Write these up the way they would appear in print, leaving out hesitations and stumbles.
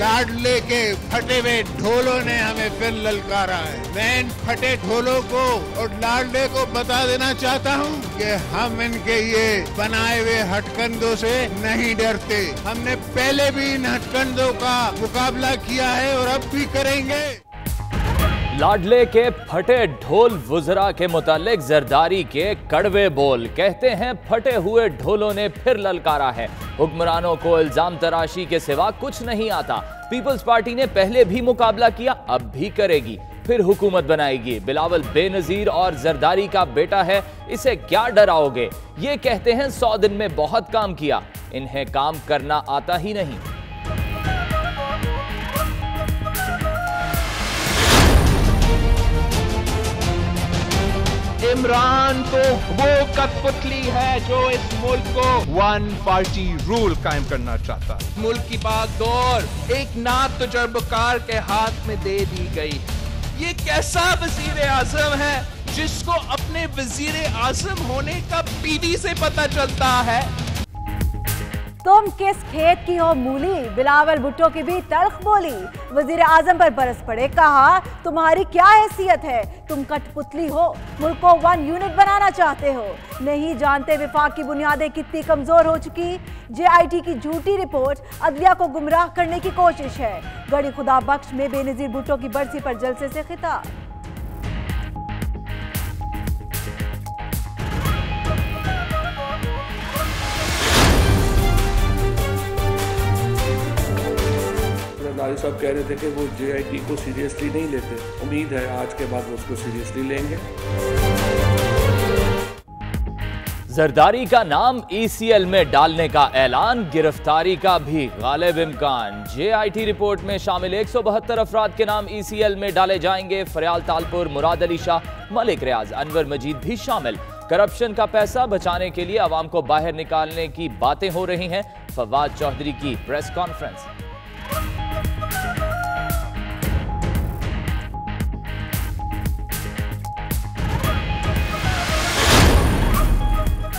लाडले के फटे हुए ढोलों ने हमें फिर ललकारा है। मैं इन फटे ढोलों को और लाडले को बता देना चाहता हूँ कि हम इनके ये बनाए हुए हथकंडों से नहीं डरते। हमने पहले भी इन हथकंडों का मुकाबला किया है और अब भी करेंगे। लाडले के फटे ढोल वुज़रा के मुतालिक जरदारी के कड़वे बोल। कहते हैं फटे हुए ढोलों ने फिर ललकारा है। हुक्मरानों को इल्जाम तराशी के सिवा कुछ नहीं आता। पीपल्स पार्टी ने पहले भी मुकाबला किया, अब भी करेगी, फिर हुकूमत बनाएगी। बिलावल बेनजीर और जरदारी का बेटा है, इसे क्या डराओगे? ये कहते हैं 100 दिन में बहुत काम किया, इन्हें काम करना आता ही नहीं। इमरान तो वो कठपुतली है जो इस मुल्क को वन पार्टी रूल कायम करना चाहता है। मुल्क की बागडोर एक नातजुर्बेकार के हाथ में दे दी गई। ये कैसा वजीर आजम है जिसको अपने वजीर आजम होने का बीवी से पता चलता है? तुम किस खेत की हो मूली? बिलावल भुट्टो की भी तल्ख बोली। वजीर आजम पर बरस पड़े, कहा तुम्हारी क्या हैसियत है? तुम कठपुतली हो, मुल्क को वन यूनिट बनाना चाहते हो। नहीं जानते विफाक की बुनियादें कितनी कमजोर हो चुकी। JIT की झूठी रिपोर्ट अदलिया को गुमराह करने की कोशिश है। गड़ी खुदा बख्श में बेनजीर भुट्टो की बरसी पर जलसे से खिताब। साहब कह रहे थे कि वो JIT को सीरियसली नहीं लेते। उम्मीद है आज के बाद वो उसको सीरियसली लेंगे। जरदारी का नाम ECL में डालने का ऐलान, गिरफ्तारी का भी गालिब इम्कान। JIT रिपोर्ट में शामिल 172 अफराद के नाम ECL में डाले जाएंगे। फरियाल तालपुर, मुराद अली शाह, मलिक रियाज, अनवर मजीद भी शामिल। करप्शन का पैसा बचाने के लिए अवाम को बाहर निकालने की बातें हो रही हैं। फवाद चौधरी की प्रेस कॉन्फ्रेंस।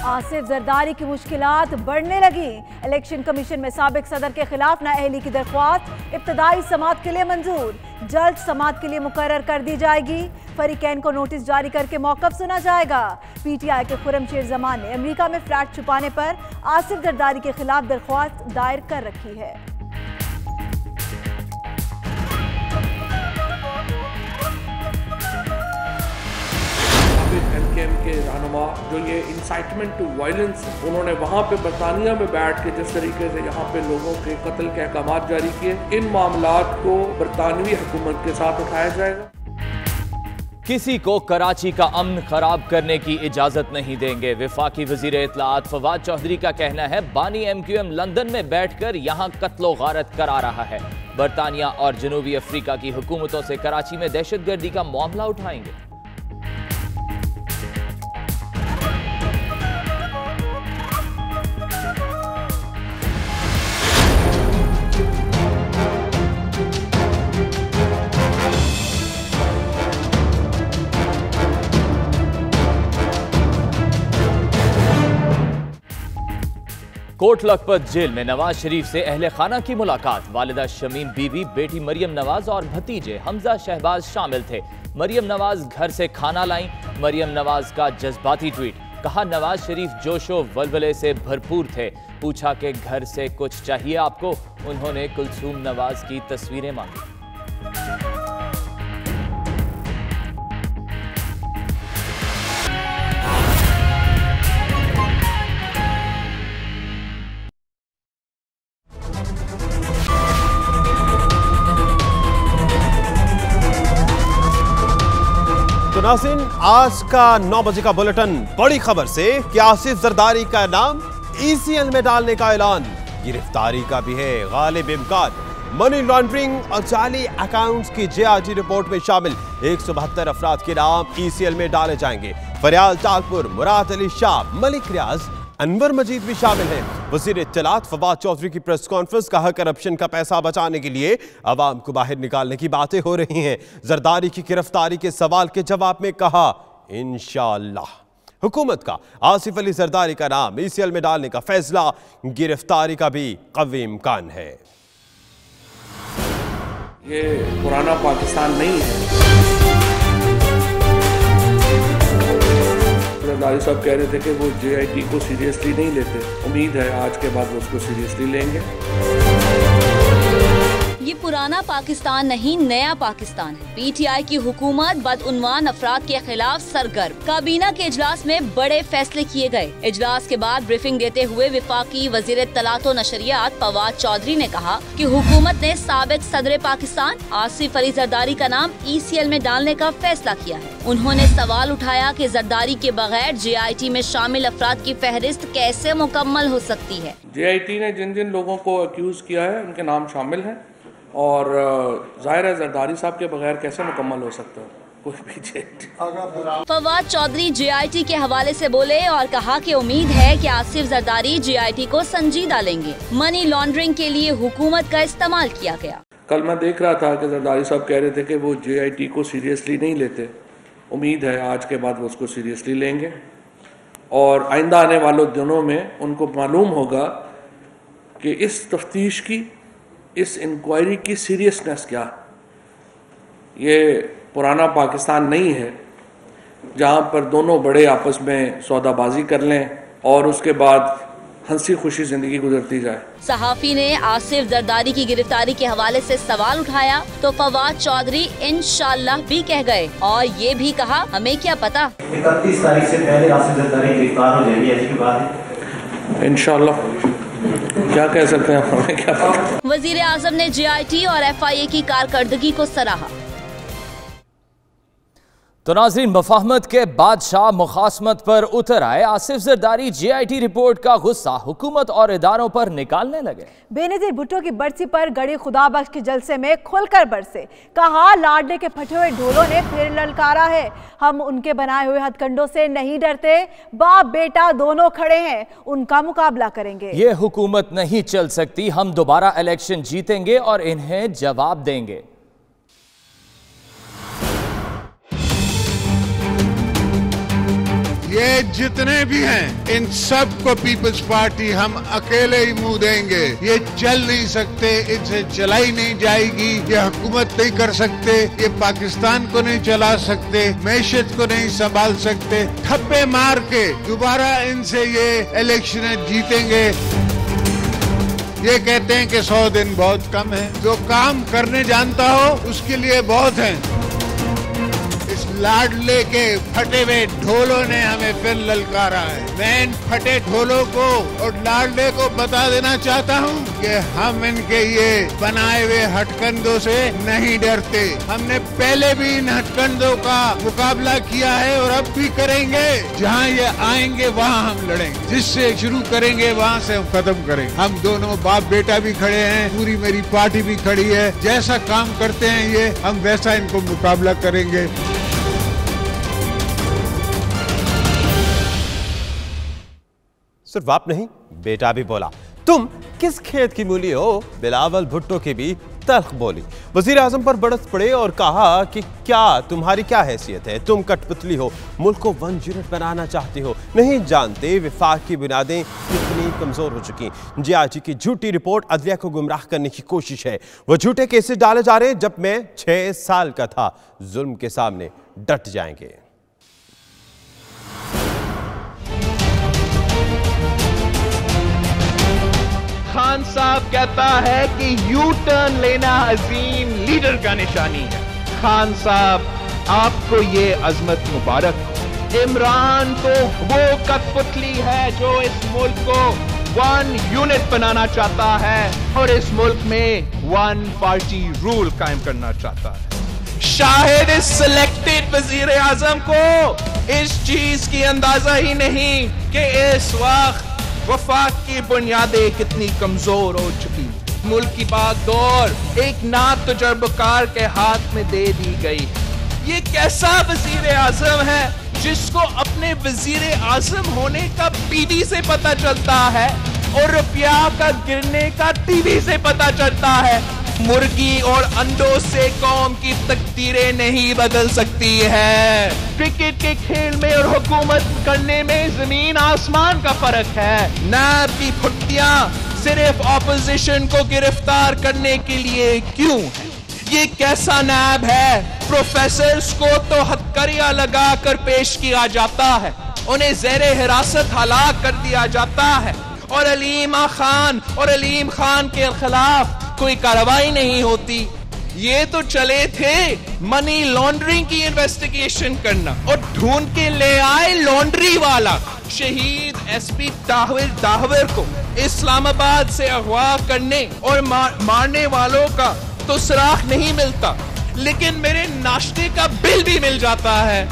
आसिफ जरदारी की मुश्किलात बढ़ने लगी। इलेक्शन कमीशन में साबिक सदर के खिलाफ नाअहली की दरख्वास्त इब्तदाई समाअत के लिए मंजूर। जल्द समाअत के लिए मुकर्रर कर दी जाएगी। फरीकैन को नोटिस जारी करके मौक़िफ़ सुना जाएगा। PTI के खुर्रमशेर जमान ने अमेरिका में फ्लैट छुपाने पर आसिफ जरदारी के खिलाफ दरख्वास्त दायर कर रखी है। MKM के रहनुमा जो ये इंसाइटमेंट टू वायलेंस, उन्होंने वहाँ पे बरतानिया में बैठ के जिस तरीके से यहाँ पे लोगों के कत्ल के अहकाम जारी किए, इन मामलात को बरतानवी हुकूमत के साथ उठाया जाएगा। किसी को कराची का अमन खराब करने की इजाजत नहीं देंगे। वफाकी वजीर इत्तलाआत फवाद चौधरी का कहना है बानी MQM लंदन में बैठकर यहाँ कत्लो गारत करा रहा है। बरतानिया और जनूबी अफ्रीका की हुकूमतों से कराची में दहशतगर्दी का मामला उठाएंगे। कोट लखपत जेल में नवाज शरीफ से अहले खाना की मुलाकात। वालिदा शमीम बीवी, बेटी मरियम नवाज और भतीजे हमजा शहबाज शामिल थे। मरियम नवाज घर से खाना लाईं। मरियम नवाज का जज्बाती ट्वीट, कहा नवाज शरीफ जोशो वलवले से भरपूर थे। पूछा कि घर से कुछ चाहिए आपको? उन्होंने कुलसूम नवाज की तस्वीरें मांगी। तो नाज़रीन, आज का 9 बजे का बुलेटिन बड़ी खबर से कि आसिफ जरदारी का नाम ECL में डालने का ऐलान। गिरफ्तारी का भी है गालिब इम्कान। मनी लॉन्ड्रिंग और जाली अकाउंट्स की JIT रिपोर्ट में शामिल 172 अफराद के नाम ECL में डाले जाएंगे। फरियाल तालपुर, मुराद अली शाह, मलिक रियाज, अनवर मजीद भी शामिल हैं। वज़ीर इत्तलाआत फवाद चौधरी की प्रेस कॉन्फ्रेंस, कहा करप्शन का पैसा बचाने के लिए अवाम को बाहर निकालने की बातें हो रही हैं। जरदारी की गिरफ्तारी के सवाल के जवाब में कहा इंशाअल्लाह। हुकूमत का आसिफ अली जरदारी का नाम ECL में डालने का फैसला, गिरफ्तारी का भी कवी इम्कान है। ये पुराना पाकिस्तान नहीं है। जरदारी साहब कह रहे थे कि वो JIT को सीरियसली नहीं लेते। उम्मीद है आज के बाद वो उसको सीरियसली लेंगे। ये पुराना पाकिस्तान नहीं, नया पाकिस्तान है। PTI की हुकूमत बदउन्वान अफराद के खिलाफ सरगर्म। काबीना के इजलास में बड़े फैसले किए गए। इजलास के बाद ब्रीफिंग देते हुए वफाकी वजीर तलात व नशरियात फवाद चौधरी ने कहा कि हुकूमत ने साबिक सदर पाकिस्तान आसिफ अली जरदारी का नाम ECL में डालने का फैसला किया है। उन्होंने सवाल उठाया कि जरदारी के बगैर JIT में शामिल अफराद की फहरिस्त कैसे मुकम्मल हो सकती है। JIT ने जिन जिन लोगों को अक्यूज किया है उनके नाम शामिल हैं और जाहिर है जरदारी साहब के बगैर कैसे मुकम्मल हो सकता है कोई भी JIT। फवाद चौधरी JIT के हवाले से बोले और कहा कि उम्मीद है कि आसिफ जरदारी JIT को संजीदा लेंगे। मनी लॉन्ड्रिंग के लिए हुकूमत का इस्तेमाल किया गया। कल मैं देख रहा था कि जरदारी साहब कह रहे थे कि वो JIT को सीरियसली नहीं लेते। उम्मीद है आज के बाद वो उसको सीरियसली लेंगे और आइंदा आने वाले दिनों में उनको मालूम होगा कि इस तफ्तीश की, इस इंक्वायरी की सीरियसनेस क्या। ये पुराना पाकिस्तान नहीं है जहां पर दोनों बड़े आपस में सौदाबाजी कर लें और उसके बाद हंसी खुशी जिंदगी गुजरती जाए। सहाफी ने आसिफ जरदारी की गिरफ्तारी के हवाले से सवाल उठाया तो फवाद चौधरी इंशाल्लाह भी कह गए और ये भी कहा हमें क्या पता। 31 तारीख से पहले आसिफ जरदारी गिरफ्तार हो जाएगी, ऐसी बात है? इंशाल्लाह क्या कह सकते हैं, हमें क्या पता। वजीर आजम ने JIT और FIA की कारकर्दगी को सराहा। तो नाज़रीन, मफाहमत के बादशाह मुखासमत पर उतर आए। आसिफ जरदारी JIT रिपोर्ट का गुस्सा हुकूमत और इदारों पर निकालने लगे। बेनजीर भुट्टो की बरसी पर गड़ी खुदा बख्श के जलसे में खुलकर बरसे। कहा लाडले के फटे हुए ढोलों ने फिर ललकारा है, हम उनके बनाए हुए हथकंडों से नहीं डरते, बाप बेटा दोनों खड़े हैं, उनका मुकाबला करेंगे। ये हुकूमत नहीं चल सकती, हम दोबारा इलेक्शन जीतेंगे और इन्हें जवाब देंगे। ये जितने भी हैं इन सब को पीपल्स पार्टी हम अकेले ही मुंह देंगे। ये चल नहीं सकते, इनसे चलाई नहीं जाएगी, ये हुकूमत नहीं कर सकते, ये पाकिस्तान को नहीं चला सकते, मैशत को नहीं संभाल सकते। ठप्पे मार के दोबारा इनसे ये इलेक्शन जीतेंगे। ये कहते हैं कि 100 दिन बहुत कम है, जो काम करने जानता हो उसके लिए बहुत है। इस लाडले के फटे हुए ढोलों ने हमें फिर ललकारा है। मैं इन फटे ढोलों को और लाडले को बता देना चाहता हूँ कि हम इनके ये बनाए हुए हथकंडों से नहीं डरते। हमने पहले भी इन हथकंडों का मुकाबला किया है और अब भी करेंगे। जहाँ ये आएंगे वहाँ हम लड़ेंगे, जिससे शुरू करेंगे वहाँ से हम खत्म करेंगे। हम दोनों बाप बेटा भी खड़े हैं, पूरी मेरी पार्टी भी खड़ी है। जैसा काम करते हैं ये, हम वैसा इनको मुकाबला करेंगे। सिर्फ आप नहीं, बेटा भी बोला, तुम किस खेत की मूली हो? बिलावल भुट्टो की भी तल्ख बोली। वजीर आजम पर बरस पड़े और कहा कि क्या तुम्हारी क्या हैसियत है? तुम कठपुतली हो, मुल्क को 1 यूनिट बनाना चाहते हो, नहीं जानते विफाक की बुनियादें कितनी कमजोर हो चुकी। JIT की झूठी रिपोर्ट अदलिया को गुमराह करने की कोशिश है। वो झूठे केसेस डाले जा रहे हैं। जब मैं 6 साल का था, जुल्म के सामने डट जाएंगे। खान साहब कहता है कि यू टर्न लेना अजीम लीडर का निशानी है। खान साहब, आपको ये अजमत मुबारक हो। इमरान तो वो कठपुतली है जो इस मुल्क को 1 यूनिट बनाना चाहता है और इस मुल्क में 1 पार्टी रूल कायम करना चाहता है। शाहिद इस सिलेक्टेड वजीर आजम को इस चीज की अंदाजा ही नहीं कि इस वक्त वफाक की बुनियादें कितनी कमजोर हो चुकी। मुल्क की बागडोर एक ना तजुर्बेकार के हाथ में दे दी गई। ये कैसा वजीर आजम है जिसको अपने वजीर आजम होने का PD से पता चलता है और रुपया का गिरने का TV से पता चलता है। मुर्गी और अंडों से कौम की तकदीरें नहीं बदल सकती है। क्रिकेट के खेल में और हुकूमत करने में जमीन आसमान का फर्क है। नाब की फुट्टियां सिर्फ ऑपोजिशन को गिरफ्तार करने के लिए क्यों है? ये कैसा नैब है? प्रोफेसर्स को तो हथकड़ियां लगा कर पेश किया जाता है, उन्हें ज़ेरे हिरासत हलाक कर दिया जाता है, और अलीम खान के खिलाफ कोई कार्रवाई नहीं होती। ये तो चले थे मनी लॉन्ड्रिंग की इन्वेस्टिगेशन करना, और ढूंढ के ले आए लॉन्ड्री वाला शहीद एसपी दाहवर को। इस्लामाबाद से अगवा करने और मारने वालों का तो सुराग नहीं मिलता, लेकिन मेरे नाश्ते का बिल भी मिल जाता है।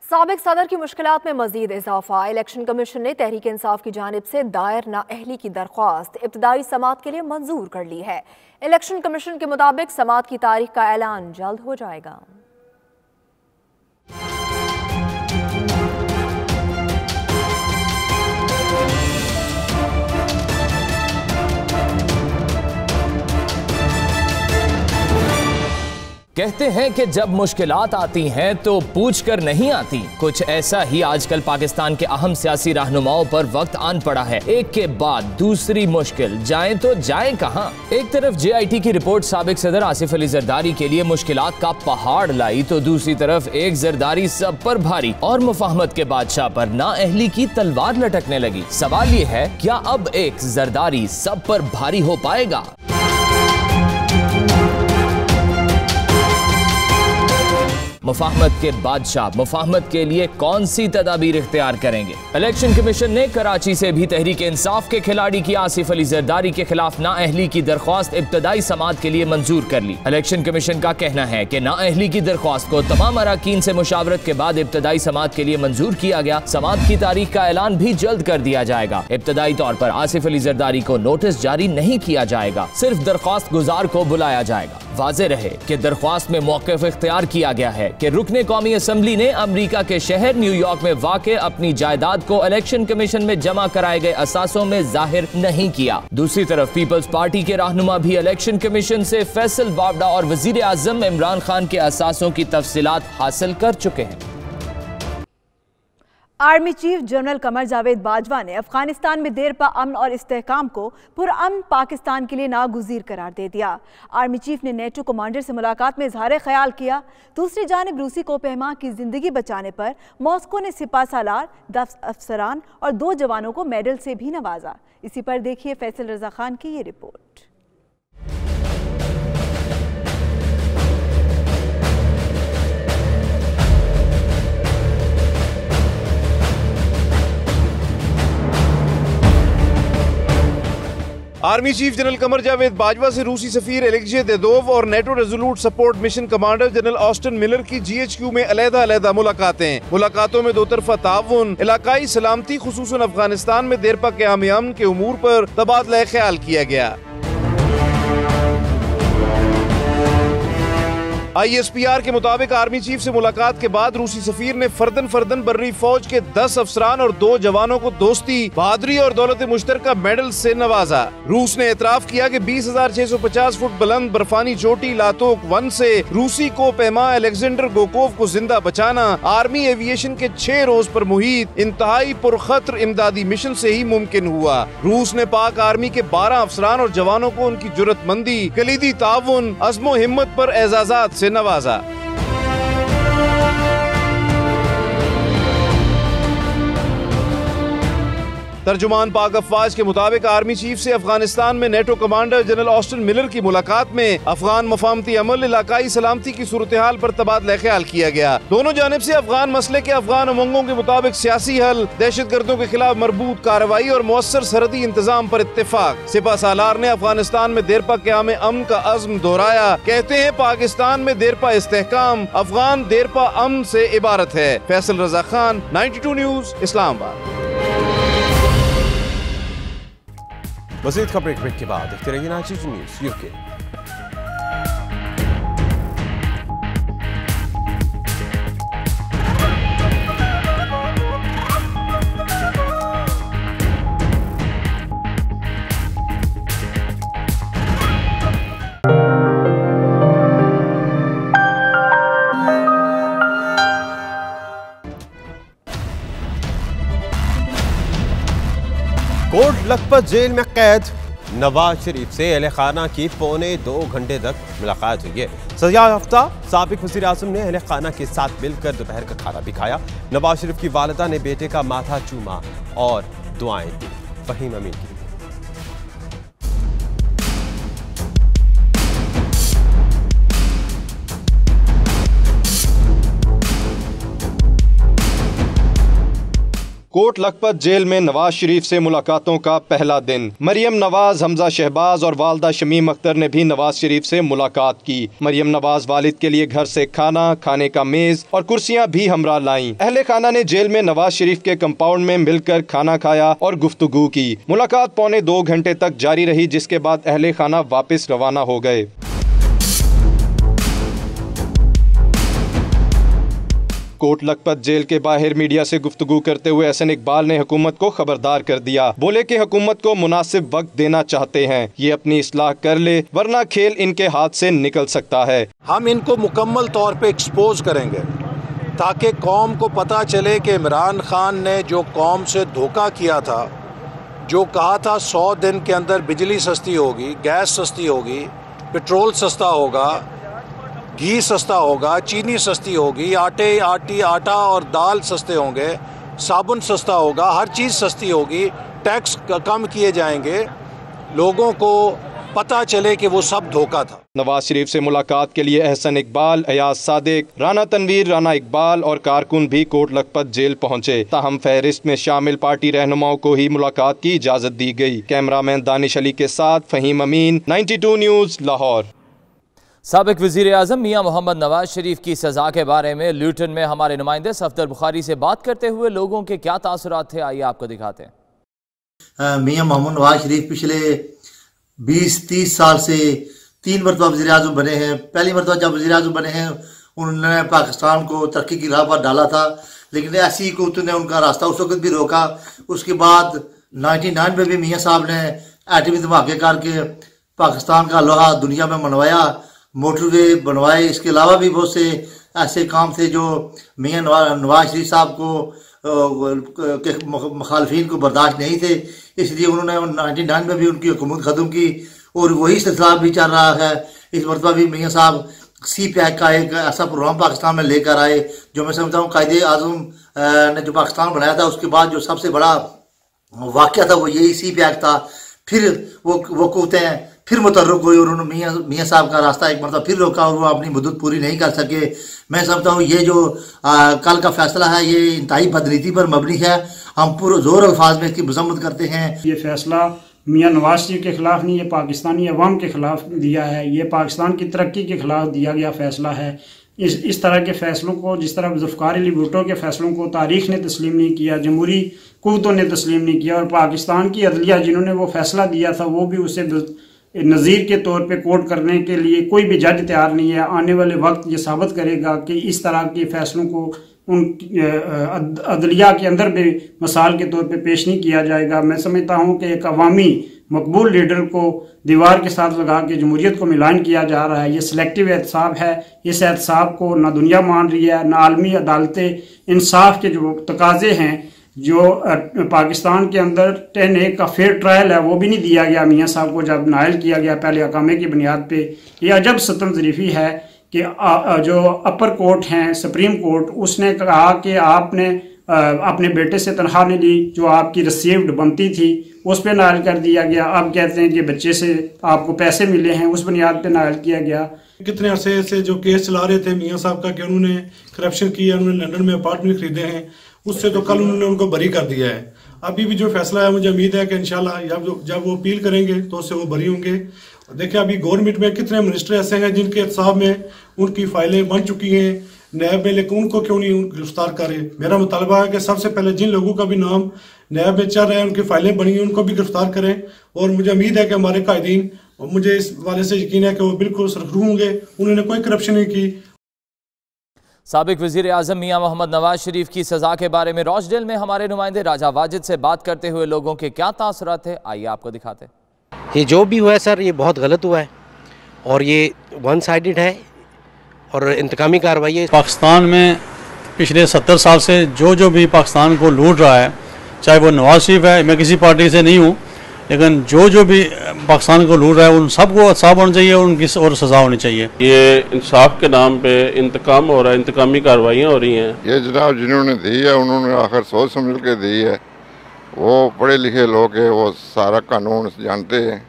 साबिक सदर की मुश्किलात में मजीद इजाफा। इलेक्शन कमीशन ने तहरीक इंसाफ की जानिब से दायर नाअहली की दरख्वास्त इब्तदाई समात के लिए मंजूर कर ली है। इलेक्शन कमीशन के मुताबिक समात की तारीख का ऐलान जल्द हो जाएगा। कहते हैं कि जब मुश्किलात आती हैं तो पूछ कर नहीं आती। कुछ ऐसा ही आजकल पाकिस्तान के अहम सियासी रहनुमाओं पर वक्त आन पड़ा है। एक के बाद दूसरी मुश्किल, जाएं तो जाएं कहां। एक तरफ JIT की रिपोर्ट साबिक सदर आसिफ अली जरदारी के लिए मुश्किलात का पहाड़ लाई, तो दूसरी तरफ एक जरदारी सब पर भारी और मुफाहमत के बादशाह पर नाअहली की तलवार लटकने लगी। सवाल ये है, क्या अब एक जरदारी सब पर भारी हो पाएगा? मुफाहमत के बादशाह मुफाहमत के लिए कौन सी तदाबीर इख्तियार करेंगे? इलेक्शन कमीशन ने कराची से भी तहरीक इंसाफ के खिलाड़ी की आसिफ अली जरदारी के खिलाफ नाअहली की दरख्वास्त इब्तदाई समात के लिए मंजूर कर ली। इलेक्शन कमीशन का कहना है कि नाअहली की दरख्वास्त को तमाम अराकीन से मुशावरत के बाद इब्तदाई समात के लिए मंजूर किया गया। समात की तारीख का ऐलान भी जल्द कर दिया जाएगा। इब्तदाई तौर पर आसिफ अली जरदारी को नोटिस जारी नहीं किया जाएगा, सिर्फ दरख्वास्त गुजार को बुलाया जाएगा। वाज़े रहे कि दरख्वास्त में मौक़िफ़ इख्तियार किया गया है कि रुकने कौमी असम्बली ने अमरीका के शहर न्यूयॉर्क में वाक़े अपनी जायदाद को इलेक्शन कमीशन में जमा कराए गए असासों में जाहिर नहीं किया। दूसरी तरफ पीपल्स पार्टी के रहनुमा भी इलेक्शन कमीशन से फैसल वावड़ा और वज़ीर आज़म इमरान खान के असासों की तफसीलात हासिल कर चुके हैं। Army chief general Qamar Javed Bajwa ने अफगानिस्तान में देरपा अमन और इस्तेहकाम को पुरअमन पाकिस्तान के लिए नागुज़ीर करार दे दिया। आर्मी चीफ ने नेटो कमांडर से मुलाकात में इज़हार ख्याल किया। दूसरी जानिब रूसी कोपहमा की जिंदगी बचाने पर मॉस्को ने सिपा सालार, 10 अफसरान और 2 जवानों को मेडल से भी नवाजा। इसी पर देखिए फैसल रजा खान की ये report. Army chief general Qamar Javed Bajwa से रूसी सफीर एलेक्जे देदोव और NATO resolute support mission commander general Austin Miller की GHQ में अलग-अलग मुलाकातें। मुलाकातों में 2 तरफा ताउन, इलाकाई सलामती, खुसूसन अफगानिस्तान में देरपा क़याम अमन के उमूर पर तबादला ख्याल किया गया। ISPR के मुताबिक आर्मी चीफ से मुलाकात के बाद रूसी सफीर ने फर्दन बर्री फौज के 10 अफसरान और 2 जवानों को दोस्ती, बहादुरी और दौलत मुश्तरका मेडल से नवाजा। रूस ने एतराफ किया कि 20,650 फुट बुलंद बर्फानी चोटी लातोक 1 से रूसी कोपहमा अलेक्जेंडर गोकोव को जिंदा बचाना आर्मी एविएशन के 6 रोज पर मुहित इंतहाई पुरखतर इमदादी मिशन से ही मुमकिन हुआ। रूस ने पाक आर्मी के 12 अफसरान और जवानों को उनकी जुर्रतमंदी, कलीदी ताउन, अज़्मो हिम्मत पर एजाज़ात से नवाजा। तर्जुमान पाक अफवाज के मुताबिक आर्मी चीफ से अफगानिस्तान में NATO commander general Austin Miller की मुलाकात में अफगान मफाहमती अमल, इलाकाई सलामती की सूरत हाल पर तबादला ख्याल किया गया। दोनों जानिब से अफगान मसले के अफगान उमंगों के मुताबिक सियासी हल, दहशतगर्दों के खिलाफ मरबूत कार्रवाई और मुअस्सर सरहदी इंतजाम पर इत्तेफाक। सिपा सालार ने अफगानिस्तान में देरपा क़याम अमन का अज़्म दोहराया। कहते हैं पाकिस्तान में देरपा इस्तेहकाम अफगान देरपा अमन से इबारत है। फैसल रजा खान, 92 न्यूज, इस्लामाबाद। मज़ीद खबरें ब्रेक के बाद देखते रहिए 92 news UK। Kot Lakhpat jail में कैद नवाज शरीफ से अहले खाना की पौने 2 घंटे तक मुलाकात हुई है। सजा याफ्ता साबिक वज़ीर आज़म ने अहले खाना के साथ मिलकर दोपहर का खाना भी खाया। नवाज शरीफ की वालिदा ने बेटे का माथा चूमा और दुआएं दी। फहीम अमीन की कोट लखपत जेल में नवाज शरीफ से मुलाकातों का पहला दिन। मरियम नवाज, हमजा शहबाज और वालदा शमीम अख्तर ने भी नवाज शरीफ से मुलाकात की। मरियम नवाज वालिद के लिए घर से खाना, खाने का मेज और कुर्सियां भी हमरा लाईं। अहले खाना ने जेल में नवाज शरीफ के कंपाउंड में मिलकर खाना खाया और गुफ्तगू की। मुलाकात पौने 2 घंटे तक जारी रही, जिसके बाद अहले खाना वापस रवाना हो गए। कोट लखपत जेल के बाहर मीडिया से गुफ्तगू करते हुए एहसन इकबाल ने हुकूमत को खबरदार कर दिया। बोले कि हुकूमत को मुनासिब वक्त देना चाहते हैं, ये अपनी इस्लाह कर ले वरना खेल इनके हाथ से निकल सकता है। हम इनको मुकम्मल तौर पे एक्सपोज करेंगे ताकि कौम को पता चले कि इमरान खान ने जो कौम से धोखा किया था, जो कहा था 100 दिन के अंदर बिजली सस्ती होगी, गैस सस्ती होगी, पेट्रोल सस्ता होगा, घी सस्ता होगा, चीनी सस्ती होगी, आटा और दाल सस्ते होंगे, साबुन सस्ता होगा, हर चीज़ सस्ती होगी, टैक्स कम किए जाएंगे, लोगों को पता चले कि वो सब धोखा था। नवाज शरीफ से मुलाकात के लिए एहसन इकबाल, अयाज सादिक, राना तनवीर, राना इकबाल और कारकुन भी कोट लखपत जेल पहुंचे। ताहम फहरिस्त में शामिल पार्टी रहनुमाओं को ही मुलाकात की इजाज़त दी गई। कैमरामैन दानिश अली के साथ फहीम अमीन, 92 न्यूज़, लाहौर। साबिक वज़ीर आज़म मियाँ मोहम्मद नवाज शरीफ की सज़ा के बारे में ल्यूटन में हमारे नुमाइंदे सफदर बुखारी से बात करते हुए लोगों के क्या तासुरात थे, आइए आपको दिखाते हैं। मियाँ मोहम्मद नवाज शरीफ पिछले 20-30 साल से 3 मरतबा वज़ीर आज़म बने हैं। पहली मरतबा जब वज़ीर आज़म बने हैं उन्होंने पाकिस्तान को तरक्की की राह पर डाला था, लेकिन ऐसी हुकूमत ने उनका रास्ता उस वक्त भी रोका। उसके बाद 99 में भी मियाँ साहब ने एटमी धमाके करके पाकिस्तान का लोहा दुनिया में मनवाया, मोटरवे बनवाए। इसके अलावा भी बहुत से ऐसे काम थे जो मियाँ नवाज शरीफ साहब को के मुखालफिन को बर्दाश्त नहीं थे, इसलिए उन्होंने 99 में भी उनकी हुकूमत ख़त्म की और वही सिलसिला भी चल रहा है। इस मरतबा भी मियाँ साहब CPAC का एक ऐसा प्रोग्राम पाकिस्तान में लेकर आए जो मैं समझता हूँ कायदे आज़म ने जो पाकिस्तान बनाया था उसके बाद जो सबसे बड़ा वाक़या था वो यही CPAC था। फिर वो कहते फिर मुतर्रक हुए और उन्होंने मियाँ साहब का रास्ता एक मरतबा फिर रोका और वो अपनी मुद्दत पूरी नहीं कर सके। मैं समझता हूँ ये जो कल का फैसला है ये इंतहाई बदनीति पर मबनी है। हम पूरे जोर अल्फाज में इसकी मजम्मत करते हैं। ये फैसला मियाँ नवाज शरीफ के खिलाफ नहीं, ये पाकिस्तानी अवाम के खिलाफ दिया है, ये पाकिस्तान की तरक्की के खिलाफ दिया गया फैसला है। इस तरह के फैसलों को, जिस तरह जुल्फ़िकार अली भुट्टो के फैसलों को तारीख ने तस्लीम नहीं किया, जमहूरी कुव्वतों ने तस्लीम नहीं किया और पाकिस्तान की अदलिया जिन्होंने वो फैसला दिया था वो भी उसे नज़ीर के तौर पे कोर्ट करने के लिए कोई भी जज तैयार नहीं है। आने वाले वक्त ये साबित करेगा कि इस तरह के फैसलों को उन अदलिया के अंदर भी मिसाल के तौर पे पेश नहीं किया जाएगा। मैं समझता हूँ कि एक अवामी मकबूल लीडर को दीवार के साथ लगा के जमहूरियत को मिलान किया जा रहा है। ये सिलेक्टिव एहतसाब है। इस एहतसाब को ना दुनिया मान रही है, ना आलमी अदालतें इंसाफ के जो तकाजे हैं, जो पाकिस्तान के अंदर 10A का फेयर ट्रायल है वो भी नहीं दिया गया मियाँ साहब को जब नायल किया गया पहले अकामे की बुनियाद पे। ये अजब सतम ज़रीफ़ी है कि जो अपर कोर्ट हैं, सुप्रीम कोर्ट, उसने कहा कि आपने अपने बेटे से तनख्वाह नहीं ली, जो आपकी रिसीव्ड बनती थी उस पर नायल कर दिया गया। अब कहते हैं कि बच्चे से आपको पैसे मिले हैं, उस बुनियाद पे नायल किया गया। कितने अरसे से जो केस चला रहे थे मियाँ साहब का कि उन्होंने करप्शन किया, उन्होंने लंदन में अपार्टमेंट खरीदे हैं, उससे तो कल उन्होंने उनको बरी कर दिया है। अभी भी जो फैसला है मुझे उम्मीद है कि इंशाल्लाह जब वो अपील करेंगे तो उससे वो बरी होंगे। देखिए अभी गवर्नमेंट में कितने मिनिस्टर ऐसे हैं जिनके एहतसाब में उनकी फाइलें बन चुकी हैं नैब में, लेकिन उनको क्यों नहीं गिरफ्तार करे। मेरा मुतालबा है कि सबसे पहले जिन लोगों का भी नाम नैब में चल रहे हैं, उनकी फाइलें बनी हैं, उनको भी गिरफ्तार करें। और मुझे उम्मीद है कि हमारे कायदीन, और मुझे इस वाले से यकीन है कि वो बिल्कुल सरखरू होंगे, उन्होंने कोई करप्शन नहीं की। साबिक वज़ीर आज़म मियाँ मोहम्मद नवाज शरीफ की सज़ा के बारे में रॉचडेल में हमारे नुमाइंदे राजा वाजिद से बात करते हुए लोगों के क्या तासुरात थे, आइए आपको दिखाते हैं। ये जो भी हुआ है सर, ये बहुत गलत हुआ है और ये वन साइडेड है और इंतकामी कार्रवाई है। पाकिस्तान में पिछले 70 साल से जो भी पाकिस्तान को लूट रहा है, चाहे वो नवाज शरीफ है, मैं किसी पार्टी से नहीं हूँ, लेकिन जो भी पाकिस्तान को लूट रहा है उन सबको साफ होना चाहिए, उनकी और सजा होनी चाहिए। ये इंसाफ के नाम पे इंतकाम हो रहा है, इंतकामी कार्रवाइयाँ हो रही हैं। ये जनाब जिन्होंने दी है उन्होंने आखिर सोच समझ के दी है, वो पढ़े लिखे लोग हैं, वो सारा कानून जानते हैं।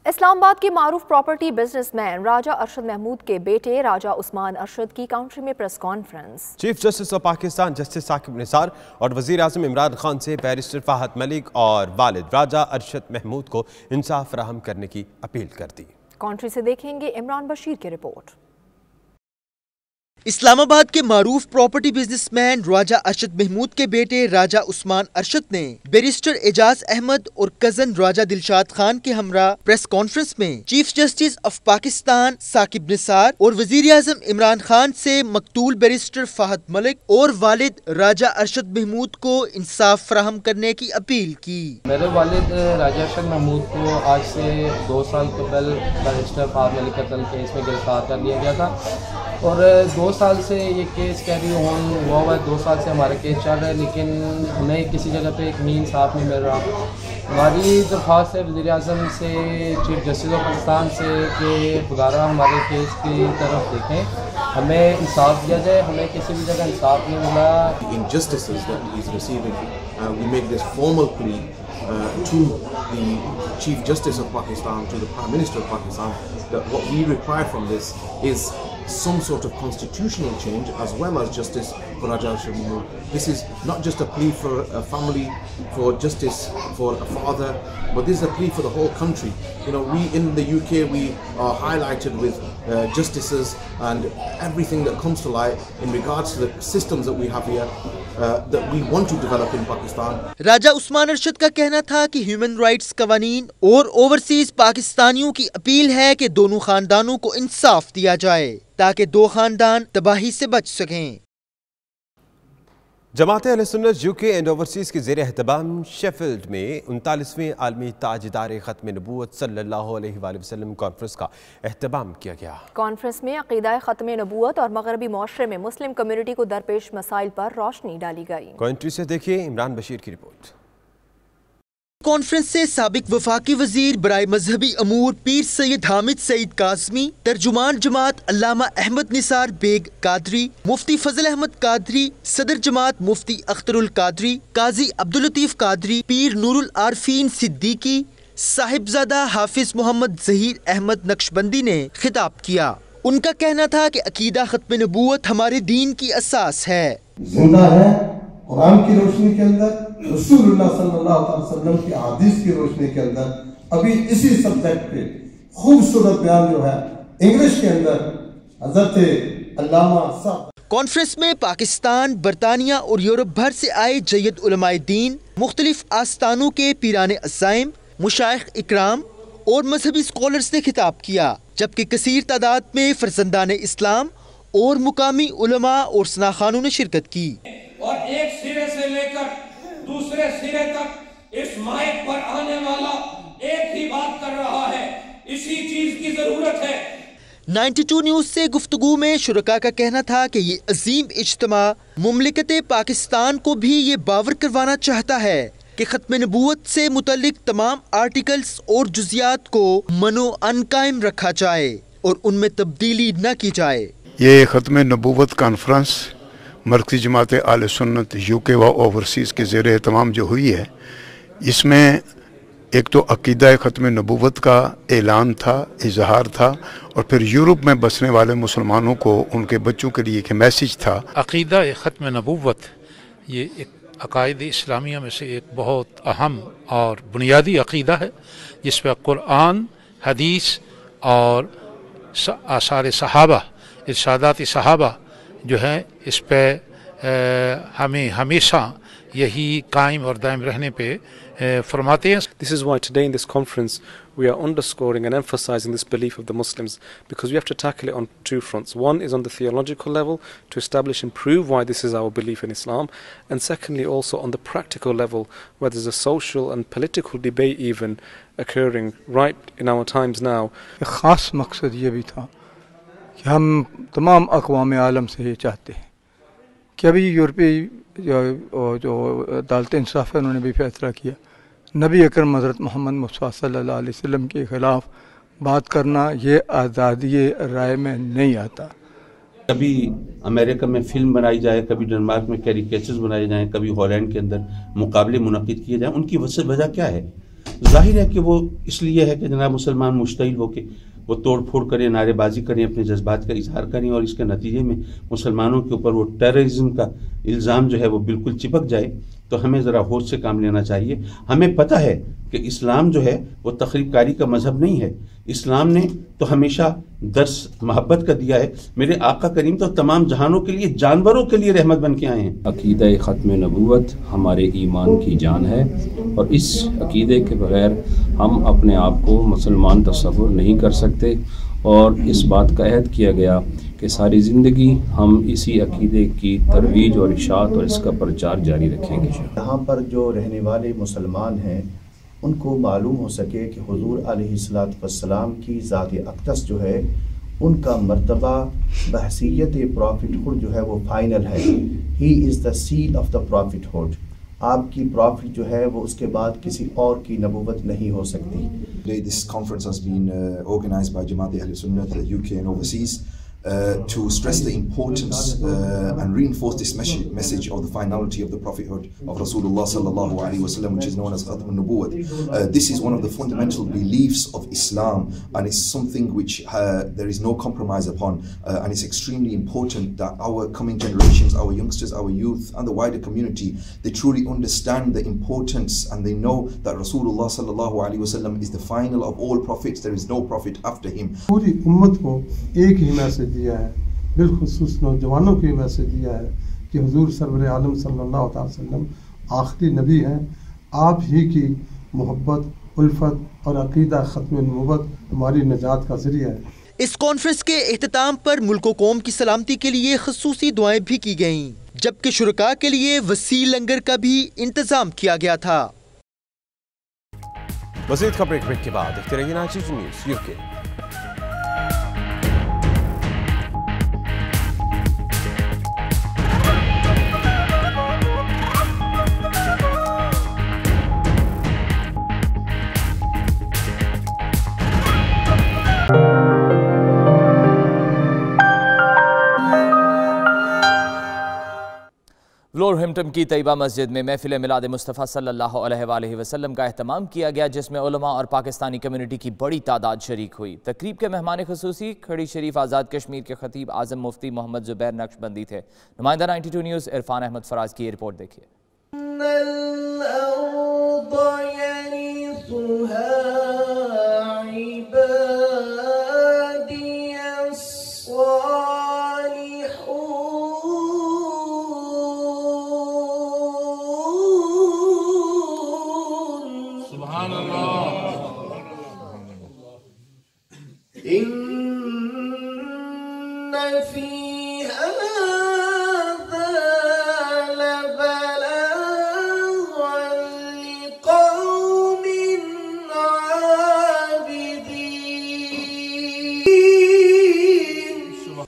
इस्लामाबाद के मारूफ प्रॉपर्टी बिजनेसमैन राजा अरशद महमूद के बेटे राजा उस्मान अरशद की काउंट्री में press conference. Chief justice of Pakistan justice Saqib Nisar और वजीर आज़म इमरान खान से बैरिस्टर फाहद मलिक और वालिद राजा अरशद महमूद को इंसाफ फराहम करने की अपील कर दी। काउंट्री से देखेंगे इमरान बशीर की रिपोर्ट। इस्लामाबाद के मारूफ प्रॉपर्टी बिजनेसमैन राजा अरशद महमूद के बेटे राजा उस्मान अरशद ने बैरिस्टर एजाज अहमद और कजन राजा दिलशाद खान के हमरा प्रेस कॉन्फ्रेंस में chief justice of Pakistan Saqib Nisar और वजीर आज़म इमरान खान से मकतूल बैरिस्टर फाहद मलिक और वालिद राजा अरशद महमूद को इंसाफ फराहम करने की अपील की। मेरे वालिद राजा अरशद महमूद को आज से 2 साल कबल बैरिस्टर फाहद मलिक कत्ल केस में गिरफ्तार कर लिया गया था और 2 साल से ये केस कैरी ऑन हुआ है। 2 साल से हमारा केस चल रहा है, लेकिन हमें किसी जगह पे एक मीन साफ नहीं मिल रहा। हमारी दरख्वास्त है वज़ीर आज़म से, चीफ जस्टिस ऑफ पाकिस्तान से कि खुदारा हमारे केस की तरफ देखें, हमें इंसाफ दिया जाए। हमें किसी भी जगह इंसाफ नहीं मिला। Injustices that he is receiving, we make this formal plea to the Chief Justice of Pakistan, to the Prime Minister of Pakistan, that what we require from this is some sort of constitutional change as well as justice for Raja Arshed Mahmood. This is not just a plea for a family, for justice for a father, but this is a plea for the whole country. You know, we in the UK, we are highlighted with justices and everything that comes to light in regards to the systems that we have here that we want to develop in Pakistan. राजा उस्मान अरशद का कहना था कि human rights कवानीन और overseas पाकिस्तानियों की appeal है कि दोनों खानदानों को इंसाफ दिया जाए ताकि 2 खानदान तबाही से बच सकें। जमात अहले सुन्नत यूके एंड ओवरसीज के ज़ेर एहतमाम शेफील्ड में 39वें आलमी ताजदार ख़त्म नबूवत सल्लल्लाहु अलैहि वसल्लम कॉन्फ्रेंस का एहतमाम किया गया। कॉन्फ्रेंस में अक़ीदा ख़त्म नबूवत और मगरबी माशरे में मुस्लिम कम्युनिटी को दरपेश मसाइल पर रोशनी डाली गई। कॉन्ट्री से देखिए इमरान बशीर की रिपोर्ट। कॉन्फ्रेंस से साबिक वफाकी वजीर बराए मजहबी अमूर पीर सैयद हामिद सईद काज़मी, तर्जुमान जमात अल्लामा अहमद निसार बेग कादरी, मुफ्ती फजल अहमद कादरी, सदर जमात मुफ्ती अख्तरुल कादरी, काजी अब्दुल लतीफ कादरी, पीर नूरुल आरफीन सिद्दीकी, साहिबजादा हाफिज मोहम्मद जहीर अहमद नक्शबंदी ने खिताब किया। उनका कहना था कि अकीदा खत्म नबूवत हमारे दीन की असास है, जिंदा है कुरान की रोशनी के अंदर, रसूलुल्लाह सल्लल्लाहु अलैहि वसल्लम की हदीस की रोशनी के अंदर। अभी इसी सब्जेक्ट पे खूबसूरत बयान जो है इंग्लिश के अंदर हजरत अल्लामा साहब। कॉन्फ्रेंस में पाकिस्तान, बरतानिया और यूरोप भर से आए जय्यद उलमाए दीन, मुख्तलिफ आस्तानों के पीराने अज़ाइम, मुशाइख इकराम और मजहबी स्कॉलर्स ने खिताब किया, जबकि कसीर तादाद में फरजंदान इस्लाम और मुकामी उलमा और सनाखानों ने शिरकत की। और एक सिरे से लेकर दूसरे सिरे तक इस माइक पर आने वाला एक ही बात कर रहा है, इसी चीज की जरूरत है। 92 न्यूज से गुफ्तगू में शुरका का कहना था कि ये अजीम इज्तिमा मुमलिकत पाकिस्तान को भी ये बावर करवाना चाहता है कि खत्म नबूवत से मुतल्लिक तमाम आर्टिकल्स और जुजियात को मनो अनकायम रखा जाए और उनमें तब्दीली न की जाए। ये खत्म नबूवत कॉन्फ्रेंस मरकज़ी जमात आले सुन्नत यूके व ओवरसीज़ के ज़ेर एहतमाम जो हुई है, इसमें एक तो अक़ीदा ख़त्म नबूवत का ऐलान था, इजहार था, और फिर यूरोप में बसने वाले मुसलमानों को उनके बच्चों के लिए एक मैसेज था। अक़ीदा ख़त्म नबूवत ये एक अक़ायद इस्लामिया में से एक बहुत अहम और बुनियादी अक़ीदा है, जिस पर कुरान, हदीस और आसार सहाबा, इरशादात सहाबा जो है, इस पे हमें हमेशा यही कायम और दायम रहने पे फरमाते हैं। This is why today in this conference we are underscoring and emphasizing this belief of the Muslims, because we have to tackle it on 2 fronts. One is on the theological level to establish and prove why this is our belief in Islam, and secondly also on the practical level where there's a social and political debate even occurring right in our times now. एक खास मकसद ये भी था कि हम तमाम अक़वाम आलम से ये चाहते हैं कि अभी यूरोपीय जो अदालत इंसाफ है उन्होंने भी फैसला किया नबी अकरम हज़रत मोहम्मद मुस्तफ़ा सल्लल्लाहु अलैहि वसल्लम के ख़िलाफ़ बात करना ये आज़ादी राय में नहीं आता। कभी अमेरिका में फिल्म बनाई जाए, कभी डेनमार्क में कैरिकेचर्स बनाए जाएं, कभी हॉलैंड के अंदर मुकाबले मुनक़िद किए जाएं, उनकी वजह क्या है? जाहिर है कि वो इसलिए है कि जनाब मुसलमान मुश्तइल होके वो तोड़ फोड़ करें, नारेबाजी करें, अपने जज्बात का इजहार करें और इसके नतीजे में मुसलमानों के ऊपर वो टेररिज्म का इल्ज़ाम जो है वो बिल्कुल चिपक जाए। तो हमें ज़रा होश से काम लेना चाहिए। हमें पता है कि इस्लाम जो है वो तखरीबकारी का मजहब नहीं है। इस्लाम ने तो हमेशा दर्स मोहब्बत का दिया है। मेरे आका करीम तो तमाम जहानों के लिए, जानवरों के लिए रहमत बन के आए हैं। अकीदा ख़त्म नबूवत हमारे ईमान की जान है और इस अकीदे के बगैर हम अपने आप को मुसलमान तस्वुर नहीं कर सकते और इस बात का अहद किया गया कि सारी ज़िंदगी हम इसी अकीदे की तरवीज और इशाअत और इसका प्रचार जारी रखेंगे। यहाँ पर जो रहने वाले मुसलमान हैं उनको मालूम हो सके कि हुजूर अलैहिस्सलाम की ज़ात अक़दस जो है उनका मर्तबा बहसीयत प्रॉफिटहुड जो है वो फाइनल है। He is the seal of the prophethood. आपकी प्रॉफिट जो है वो उसके बाद किसी और की नबूवत नहीं हो सकती। This conference has been organized by Jamaat Ahl Sunnah, the UK and overseas, to stress the importance and reinforce this message of the finality of the prophethood of Rasulullah sallallahu alaihi wasallam, which is known as Khatm an-Nubuwwat. This is one of the fundamental beliefs of Islam, and it's something which there is no compromise upon, and it's extremely important that our coming generations, our youngsters, our youth, and the wider community, they truly understand the importance and they know that Rasulullah sallallahu alaihi wasallam is the final of all prophets. There is no prophet after him. पूरी उम्मत को एक ही message दिया है, बिलखुसूस नौजवानों को message दिया है कि हुजूर सरवर आलम सल्लल्लाहु अलैहि वसल्लम आखिरी नबी हैं। आप ही की मोहब्बत, उल्फत और अकीदा ख़त्म नबूवत हमारी निजात का ज़रिया है। इस कॉन्फ्रेंस के एहतताम पर मुल्क व कौम की सलामती के लिए खसूसी दुआएं भी की गईं, जबकि शुरका के लिए वसी लंगर का भी इंतजाम किया गया था। मज़ीद खबरें ब्रेक के बाद देखते रहिए नाइट न्यूज़ यूके। वुलवरहैम्पटन की तैयबा मस्जिद में महफिल मिलाद मुस्तफ़ा सल्लल्लाहु अलैहि वसल्लम का एहतमाम किया गया, जिसमें उलमा और पाकिस्तानी कम्युनिटी की बड़ी तादाद शरीक हुई। तकरीब के मेहमान खुसूसी खड़ी शरीफ आज़ाद कश्मीर के खतीब आज़म मुफ्ती मोहम्मद ज़ुबैर नक्शबंदी थे। नुमाइंदा 92 न्यूज़ इरफान अहमद फराज की रिपोर्ट देखिए।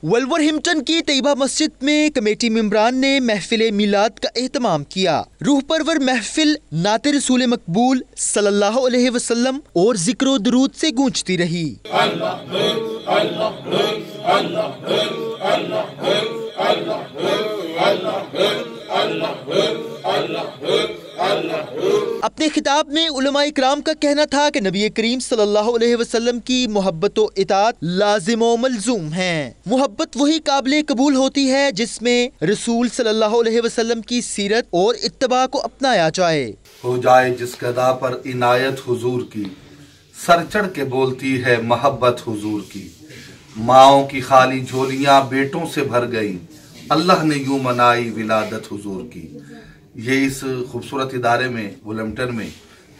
वुलवरहैम्पटन की तैयबा मस्जिद में कमेटी मेंबरान ने महफिल मिलाद का एहतमाम किया। रूह परवर महफिल नाते रसूल मकबूल सल्लल्लाहु अलैहि वसल्लम और जिक्र दरूद से गूंजती रही। अपने खिताब में उलमा इकराम का कहना था कि नबी करीम सल्लल्लाहु अलैहि वसल्लम की मोहब्बत व इताअत लाजिम व मलजूम है। मोहब्बत वही काबिल कबूल होती है जिसमें रसूल सल्लल्लाहु अलैहि वसल्लम की सीरत और इत्तबा को अपनाया जाए। हो जाए जिस गदा पर इनायत हुजूर की, सर चढ़ के बोलती है मोहब्बत हुजूर की। माओं की खाली झोलियां बेटों से भर गई, अल्लाह ने यूं मनाई विलादत हुजूर की। ये इस खूबसूरत इदारे में वुलवरहैम्पटन में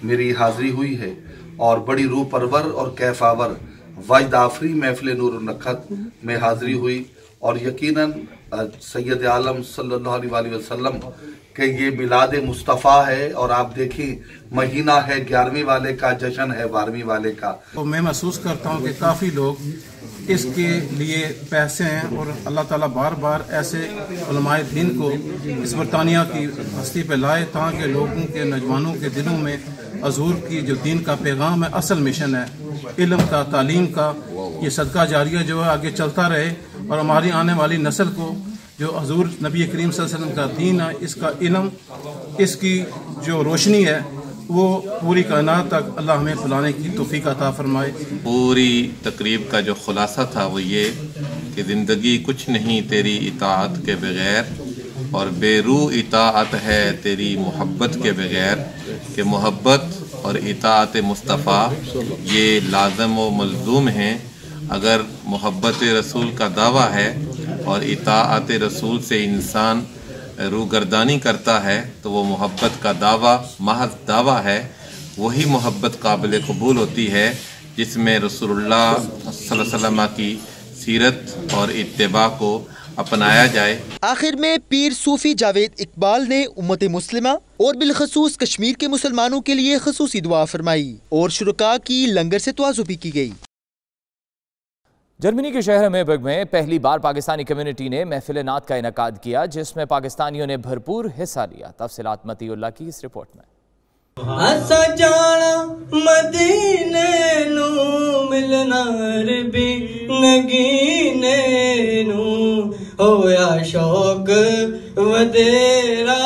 मेरी हाज़िरी हुई है और बड़ी रूह परवर और कैफावर वजद आफरी महफिल नूर नखत में हाज़िरी हुई और यकीनन सैयद आलम सल्लल्लाहु अलैहि वसल्लम के ये मिलाद मुस्तफ़ा है और आप देखिए महीना है 11वीं वाले का, जश्न है 12वीं वाले का। तो मैं महसूस करता हूँ कि काफ़ी लोग इसके लिए पैसे हैं और अल्लाह ताला बार बार ऐसे उलमाए दीन को इस बरतानिया की हस्ती पे लाए ताकि लोगों के नौजवानों के दिलों में हजूर की जो दीन का पैगाम है, असल मिशन है इल्म का, तालीम का, ये सदका जारिया जो है आगे चलता रहे और हमारी आने वाली नस्ल को जो हजूर नबी करीम सल्लल्लाहु अलैहि वसल्लम का दीन है, इसका इल्म, इसकी जो रोशनी है वो पूरी कायनात तक अल्लाह हमें फैलाने की तौफीक अता फरमाए। पूरी तकरीब का जो खुलासा था वो ये कि ज़िंदगी कुछ नहीं तेरी इताअत के बगैर और बेरू इताअत है तेरी मोहब्बत के बगैर, कि मोहब्बत और इताअत मुस्तफ़ा ये लाज़म व मलज़ूम हैं। अगर मोहब्बत रसूल का दावा है और इताअत रसूल से इंसान रूगर्दानी करता है तो वो मोहब्बत का दावा महज दावा है। वही मोहब्बत काबिल कबूल होती है जिसमें रसूलुल्लाह सल्लल्लाहु अलैहि वसल्लम की सीरत और इत्तिबा को अपनाया जाए। आखिर में पीर सूफी जावेद इकबाल ने उम्मत मुस्लिमा और बिलखसूस कश्मीर के मुसलमानों के लिए खसूसी दुआ फरमाई और शुरका की लंगर से तवाज़ु भी की गई। जर्मनी के शहर मेबर्ग में पहली बार पाकिस्तानी कम्युनिटी ने महफिल नात का इनकाद किया, जिसमें पाकिस्तानियों ने भरपूर हिस्सा लिया। तफसीलात मतीउल्लाह की इस रिपोर्ट में। असा जाना मदीने नू मिलना रबी नगीने नू होया शौक वदेरा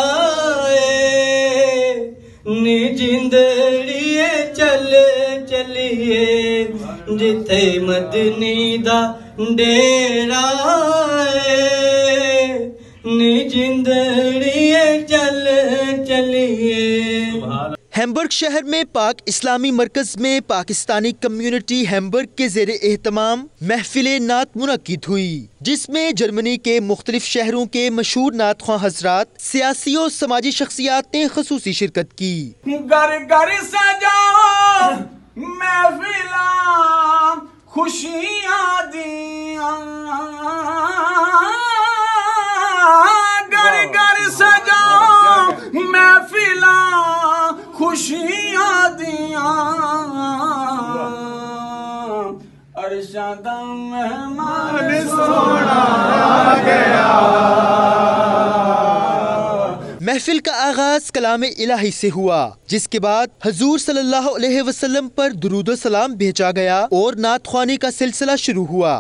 नी जिंदड़िए चल चलिए जिथे मदनी दा डेरा नी जिंदड़िए चल चलिए। हैम्बर्ग शहर में पाक इस्लामी मरकज में पाकिस्तानी कम्युनिटी हैम्बर्ग के ज़ेरे एहतमाम महफिले नात मुनक्किद हुई, जिसमें जर्मनी के मुख्तलिफ शहरों के मशहूर नात ख्वां हजरात, सियासी और समाजी शख्सियात ने खसूसी शिरकत की। घर घर सजाओ महफिला खुशियां दिया, घर घर सजाओ महफिला खुशियां दिया, अरशा मेहमान सोना आ गया। महफिल का आगाज कलाम इलाही से हुआ, जिसके बाद हजूर सल्लल्लाहु अलैहि वसल्लम पर दुरूद सलाम भेजा गया और नात ख्वानी का सिलसिला शुरू हुआ।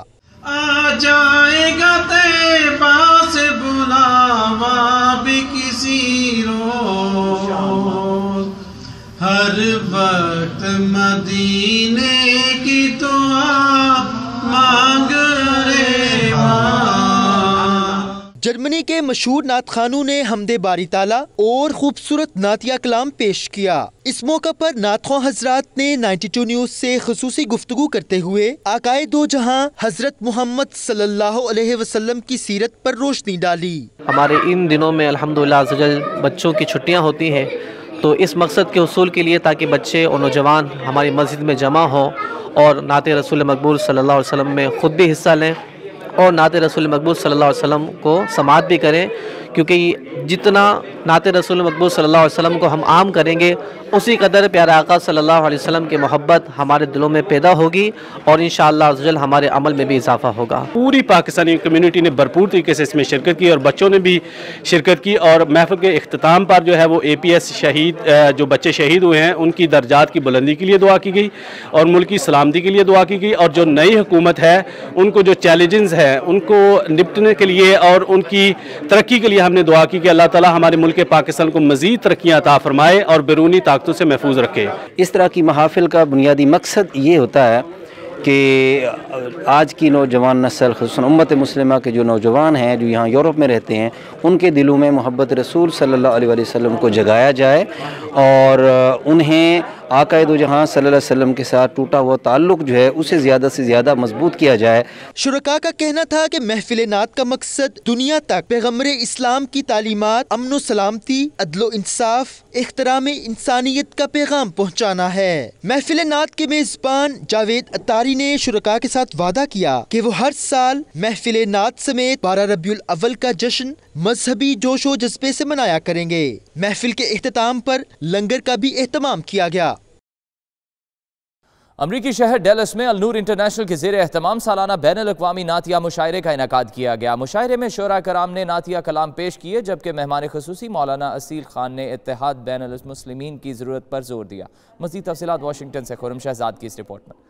आ जाएगा तैबा से बुलावा भी किसी रोज, हर वक्त मदीने की तो मांग रे जर्मनी के मशहूर नात खानों ने हमदे बारी ताला और खूबसूरत नातिया कलाम पेश किया। इस मौका पर नात ख्वां हजरात ने 92 न्यूज से खसूसी गुफ्तगू करते हुए आकाए दो जहां हजरत मोहम्मद सल्लल्लाहु अलैहि वसल्लम की सीरत पर रोशनी डाली। हमारे इन दिनों में अल्हम्दुलिल्लाह बच्चों की छुट्टियां होती हैं, तो इस मकसद के हुसूल के लिए ताकि बच्चे और नौजवान हमारी मस्जिद में जमा हों और नात रसूल मकबूल सल्लल्लाहु अलैहि वसल्लम में ख़ुद भी हिस्सा लें और नात रसूल मकबूल सल्लल्लाहु अलैहि वसल्लम को समाअत भी करें, क्योंकि जितना नात रसूल मकबूल सल्लल्लाहु अलैहि वसल्लम को हम आम करेंगे उसी कदर प्यारे आका सल्लल्लाहु अलैहि वसल्लम की मोहब्बत हमारे दिलों में पैदा होगी और इंशाअल्लाह अज़्ज़ल हमारे अमल में भी इजाफा होगा। पूरी पाकिस्तानी कम्युनिटी ने भरपूर तरीके से इसमें शिरकत की और बच्चों ने भी शिरकत की और महफिल के इख्तिताम पर जो है वो APS शहीद जो बच्चे शहीद हुए हैं उनकी दर्जात की बुलंदी के लिए दुआ की गई और मुल्क की सलामती के लिए दुआ की गई और जो नई हुकूमत है उनको जो चैलेंजेस हैं उनको निपटने के लिए और उनकी तरक्की के लिए हमने दुआ की कि अल्लाह ताला हमारे मुल्क पाकिस्तान को मज़ीद तरक्कियाँ अता फरमाए और बैरूनी ताकतों से महफूज रखे। इस तरह की महाफिल का बुनियादी मकसद ये होता है कि आज की नौजवान नस्ल ख़ुसूसन उम्मत मुस्लिमा के जो नौजवान हैं जो यहाँ यूरोप में रहते हैं उनके दिलों में मोहब्बत रसूल सल्लल्लाहु अलैहि वसल्लम को जगाया जाए और उन्हें आक़ाए दो जहां सल्लल्लाहु अलैहि वसल्लम के साथ टूटा हुआ ताल्लुक़ जो है उसे ज़्यादा से ज़्यादा मजबूत किया जाए। शुरका का कहना था कि महफिल नात का मकसद दुनिया तक पैगम्बर इस्लाम की तालीमात, अमन सलामती, अदलो इंसाफ, एहतराम इंसानियत का पैगाम पहुँचाना है। महफिल नात के मेज़बान जावेद अत्तारी ने शुरका के साथ वादा किया कि वो हर साल महफिल नात समेत 12 रबीउल अव्वल का जश्न मजहबी जोशो जज्बे से मनाया करेंगे। महफिल के इख्तिताम पर लंगर का भी एहतमाम किया गया। अमरीकी शहर डेलस में अलनूर इंटरनेशनल के ज़ेर एहतमाम सालाना बैनुल-अक़वामी नातिया मुशायरे का इनेकाद किया गया। मुशायरे में शोरा कराम ने नातिया कलाम पेश किए, जबकि मेहमान ख़ुसूसी मौलाना असील खान ने इत्तेहाद बैनुल मुस्लिमीन की ज़रूरत पर जोर दिया। मज़ीद तफ़सीलात वाशिंगटन से खुर्रम शहजाद की इस रिपोर्ट में।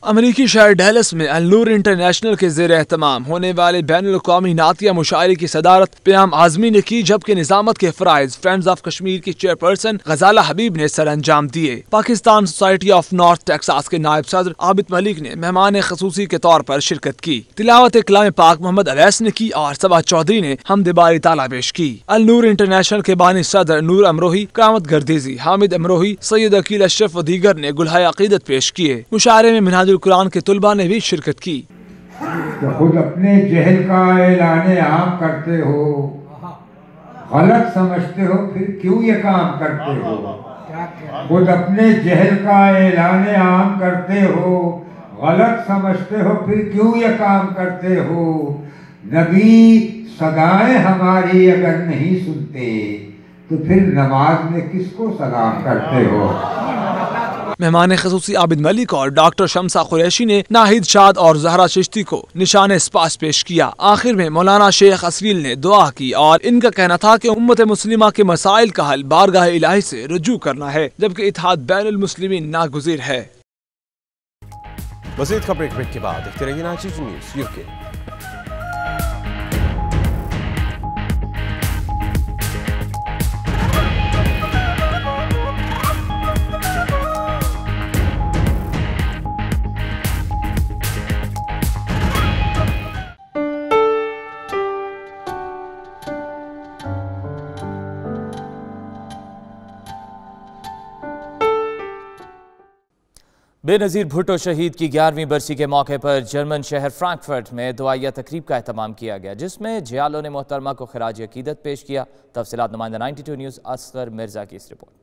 अमरीकी शहर डेलस में अलनूर इंटरनेशनल के ज़ेर एहतमाम होने वाले बैनुल-अक़वामी नातिया मुशायरे की सदारत क़याम आज़मी ने की, जबकि निज़ामत के फ़राइज़ फ्रेंड्स ऑफ कश्मीर की चेयरपर्सन गजाला हबीब ने सर अंजाम दिए। Pakistan society of north Texas के नायब सदर आबिद मलिक ने मेहमान ख़ुसूसी के तौर पर शिरकत की। तिलावत कलाम पाक मोहम्मद अवैस ने की और सबा चौधरी ने हमद बारी ताला पेश की। अलनूर इंटरनेशनल के बानी सदर नूर अमरोही, करामत गर्दीजी, हामिद अमरोही, सैयद अकील अशरफ व दीगर ने गुलहाए अकीदत पेश किए। मुशायरे में मिनहाजुल कुरान के तुलबा ने भी शिरकत की। तो खुद अपने जहल का ऐलान आम करते हो, गलत समझते हो, फिर क्यों ये काम करते हो? खुद अपने जहल का ऐलान आम करते हो, गलत समझते हो, फिर क्यों ये काम करते हो? नबी सदाएं हमारी अगर नहीं सुनते तो फिर नमाज में किसको सलाम करते हो? मेहमान ख़ुसूसी आबिद मलिक और डॉक्टर शमसा कुरैशी ने नाहिद शाद और जहरा चिश्ती को निशान स्पास पेश किया। आखिर में मौलाना शेख असरील ने दुआ की और इनका कहना था कि उम्मत मुस्लिमा के मसाइल का हल बारगाह इलाही से रुजू करना है, जबकि इत्तेहाद बैनुल मुस्लिमीन नागुज़ीर है। मज़ीद खबरें ब्रेक के बाद देखते रहिए नाचिज़ न्यूज़ यूके। बेनज़ीर भुट्टो शहीद की 11वीं बरसी के मौके पर जर्मन शहर फ्रैंकफर्ट में दुआया तकरीब का एहतमाम किया गया, जिसमें जियालों ने मोहतरमा को खिराज अकीदत पेश किया। तफसीलात नुमाइंदा 92 न्यूज़ असगर मिर्जा की इस रिपोर्ट।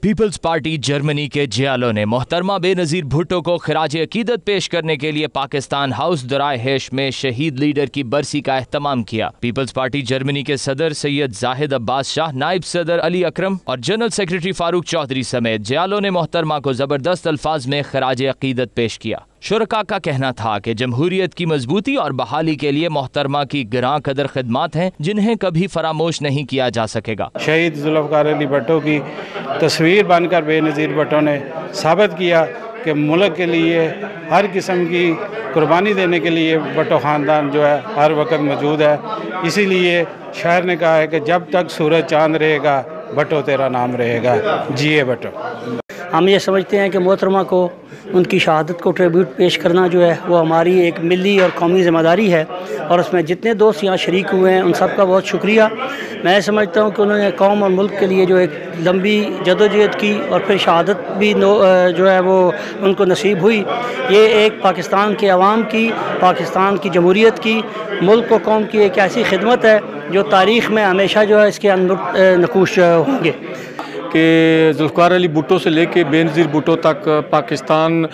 पीपल्स पार्टी जर्मनी के जियालों ने मोहतरमा बेनज़ीर भुट्टो को खिराज अकीदत पेश करने के लिए पाकिस्तान हाउस दराए हेश में शहीद लीडर की बरसी का एहतमाम किया। पीपल्स पार्टी जर्मनी के सदर सैयद जाहिद अब्बास शाह, नायब सदर अली अकरम और जनरल सेक्रेटरी फारूक चौधरी समेत जियालों ने मोहतरमा को जबरदस्त अल्फाज में खिराज अकीदत पेश किया। शुरका का कहना था कि जमहूरियत की मजबूती और बहाली के लिए मोहतरमा की गिरां कदर खिदमात हैं, जिन्हें कभी फरामोश नहीं किया जा सकेगा। शहीद जुल्फ़िकार अली भुट्टो की तस्वीर बनकर बेनज़ीर भुट्टो ने साबित किया कि मुल्क के लिए हर किस्म की कुर्बानी देने के लिए भुट्टो ख़ानदान जो है हर वक्त मौजूद है। इसीलिए शायर ने कहा है कि जब तक सूरज चांद रहेगा भुट्टो तेरा नाम रहेगा। जिए भुट्टो। हम ये समझते हैं कि मोहतरमा को उनकी शहादत को ट्रिब्यूट पेश करना जो है वो हमारी एक मिली और कौमी ज़िम्मेदारी है, और उसमें जितने दोस्त यहाँ शरीक हुए हैं उन सब का बहुत शुक्रिया। मैं समझता हूँ कि उन्होंने कौम और मुल्क के लिए जो एक लंबी जदोजहद की और फिर शहादत भी जो है वो उनको नसीब हुई। ये एक पाकिस्तान के अवाम की, पाकिस्तान की जमहूरियत की, मुल्क व कौम की एक ऐसी खिदमत है जो तारीख़ में हमेशा जो है इसके नकूश होंगे। कि जुल्फ़िकार अली भुट्टो से लेके बेनज़ीर भुट्टो तक पाकिस्तान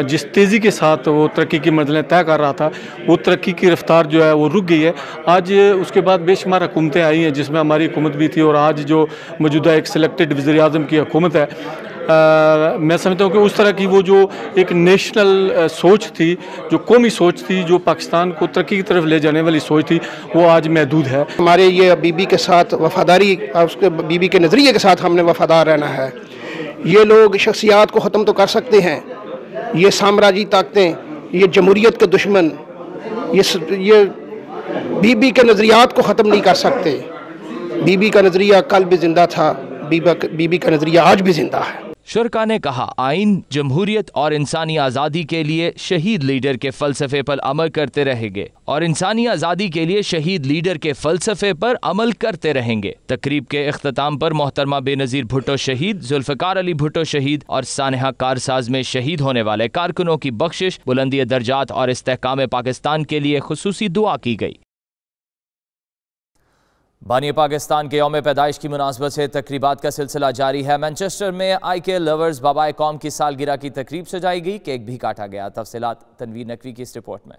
जिस तेज़ी के साथ वो तरक्की की मंजिलें तय कर रहा था, वो तरक्की की रफ्तार जो है वो रुक गई है। आज उसके बाद बेशुमार हुकूमतें आई हैं, जिसमें हमारी हुकूमत भी थी, और आज जो मौजूदा एक सिलेक्टेड वज़ीर-ए-आज़म की हुकूमत है, मैं समझता हूँ कि उस तरह की वो जो एक नेशनल सोच थी, जो कौमी सोच थी, जो पाकिस्तान को तरक्की की तरफ ले जाने वाली सोच थी, वो आज महदूद है। हमारे ये बीबी के साथ वफादारी, उसके बीबी के नज़रिए के साथ हमने वफादार रहना है। ये लोग शख्सियात को ख़त्म तो कर सकते हैं, ये साम्राज्यी ताकतें, ये जमहूरियत के दुश्मन, ये बीबी के नज़रियात को ख़त्म नहीं कर सकते। बीबी का नज़रिया कल भी ज़िंदा था, बीबी का नज़रिया आज भी ज़िंदा है। शुरका ने कहा, आइन, जमहूरियत और इंसानी आज़ादी के लिए शहीद लीडर के फ़लसफ़े पर अमल करते रहेंगे और इंसानी आज़ादी के लिए शहीद लीडर के फ़लसफ़े पर अमल करते रहेंगे। तकरीब के इख्तिताम पर मोहतरमा बेनज़ीर भुट्टो शहीद, जुल्फ़िकार अली भुट्टो शहीद और सानहा कारसाज में शहीद होने वाले कारकुनों की बख्शिश, बुलंदी दर्जात और इस्तेहकाम पाकिस्तान के लिए खुसूसी दुआ की गई। बानी पाकिस्तान के यौम पैदाइश की मुनासबत से तकरीबात का सिलसिला जारी है। मैनचेस्टर में IK लवर्स बाबाए कौम की सालगिरह की तकरीब सजाई गई, केक भी काटा गया। तफसीलात तनवीर नकवी की इस रिपोर्ट में।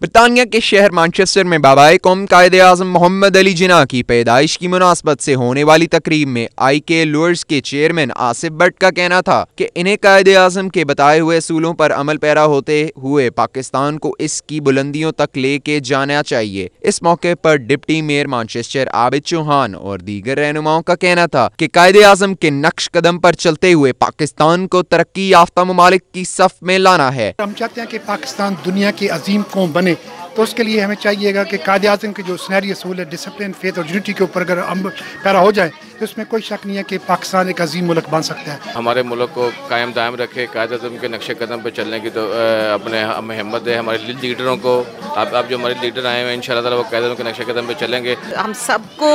ब्रितानिया के शहर मैनचेस्टर में बाबाए कौम कायदे आज़म मोहम्मद अली जिन्ना की पैदाइश की मुनासबत से होने वाली तकरीब में IK लूअर्स के चेयरमैन आसिफ भट्ट का कहना था कि इन्हें कायदे आज़म के बताए हुए असूलों पर अमल पैरा होते हुए पाकिस्तान को इसकी बुलंदियों तक लेके जाना चाहिए। इस मौके पर deputy mayor Manchester Abid Chauhan और दीगर रहनुमाओं का कहना था कि कायदे आज़म के नक्श कदम पर चलते हुए पाकिस्तान को तरक्की याफ्ता ममालिक की सफ में लाना है। हम चाहते हैं कि पाकिस्तान दुनिया की अजीम कौम बने, तो उसके लिए हमें चाहिएगा कि कायदे आज़म के जो सुनहरी असूल है, डिसिप्लिन, फेथ और यूनिटी के ऊपर अगर हम पैरा हो जाए तो उसमें कोई शक नहीं है कि पाकिस्तान एक अजीम मुल्क बन सकता है। हमारे मुल्क को कायम दायम रखे, कायदे आज़म के नक्शे कदम पर चलने की तो अपने हमें हिम्मत है। हमारे लीडरों को आप जो हमारे लीडर आए हैं इंशाअल्लाह ताला वो कायदे आज़म के नक्शे कदम पर चलेंगे। हम सबको